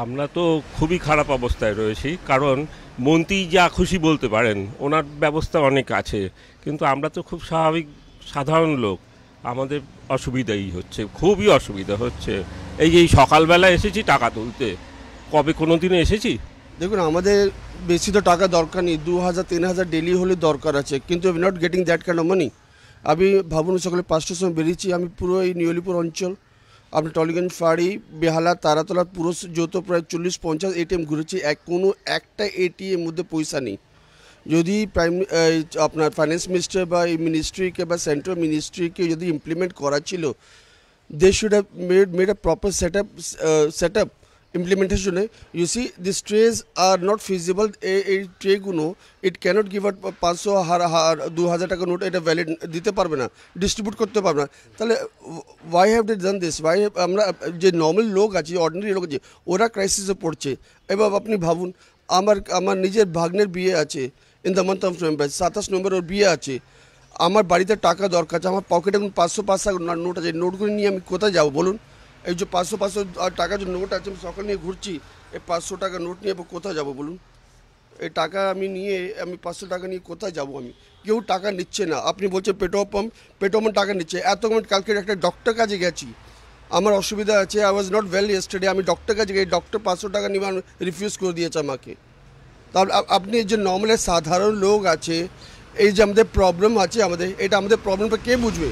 আমরা তো খুবই খারাপ অবস্থায় রয়েছি, কারণ মন্ত্রী যা খুশি বলতে পারেন, ওনার ব্যবস্থা অনেক আছে, কিন্তু আমরা তো খুব স্বাভাবিক সাধারণ লোক। আমাদের অসুবিধাই হচ্ছে, খুবই অসুবিধা হচ্ছে। এই যে এই সকালবেলা এসেছি টাকা তুলতে, কবে কোনো দিনে এসেছি? দেখুন, আমাদের বেশি তো টাকা দরকার নেই, 2,000-3,000 ডেলি হলে দরকার আছে, কিন্তু we not getting that kind of money. আমি ভাবুন, সকালে 5টার সময় বেরিয়েছি, আমি পুরো এই নিউলিপুর অঞ্চল, আপনি টলিগঞ্জ, ফাঁড়ি, বেহালা, তারাতলা পুরো যত প্রায় 40-50 এটিএম ঘুরেছি, কোনো একটা এটিএম মধ্যে পয়সা নেই। যদি আপনার ফাইন্যান্স মিনিস্টার বা এই মিনিস্ট্রিকে বা সেন্ট্রাল মিনিস্ট্রিকে যদি ইমপ্লিমেন্ট করা ছিল, they should have made a proper setup implementation. You see, these trays are not feasible. এই ট্রেগুলো it cannot give out 500 আর 2,000 টাকা নোট, এটা ভ্যালিড দিতে পারবে না, ডিস্ট্রিবিউট করতে পারবে না। তাহলে why have they done this? why আমরা যে নর্মাল লোক আছে, অর্ডিনারি লোক আছে, ওরা ক্রাইসিসে পড়ছে। এবার আপনি ভাবুন, আমার নিজের ভাগ্নের বিয়ে আছে in the month of November, 27 November ওর বিয়ে আছে। আমার বাড়িতে টাকা দরকার আছে, আমার পকেটে এখন 500 নোট আছে, নোটগুলো নিয়ে আমি কোথায় যাবো বলুন? এই যে 500 টাকার যে নোট আছে, আমি সকাল নিয়ে ঘুরছি, এই 500 টাকা নোট নিয়ে কোথায় যাবো বলুন? এই টাকা আমি 500 টাকা নিয়ে কোথায় যাবো? আমি কেউ টাকা নিচ্ছে না। আপনি বলছেন পেট্রোল পাম্প টাকা নিচ্ছে। এত কালকে একটা ডক্টর কাছে গেছি, আমার অসুবিধা আছে, I was not well yesterday, আমি ডক্টর কাছে গিয়ে ডক্টর 500 টাকা নিয়ে রিফিউজ করে দিয়েছে আমাকে। তাহলে আপনি যে নর্মাল সাধারণ লোক আছে, এই যে আমাদের প্রবলেম আছে, এটা আমাদের প্রবলেমটা কে বুঝবে?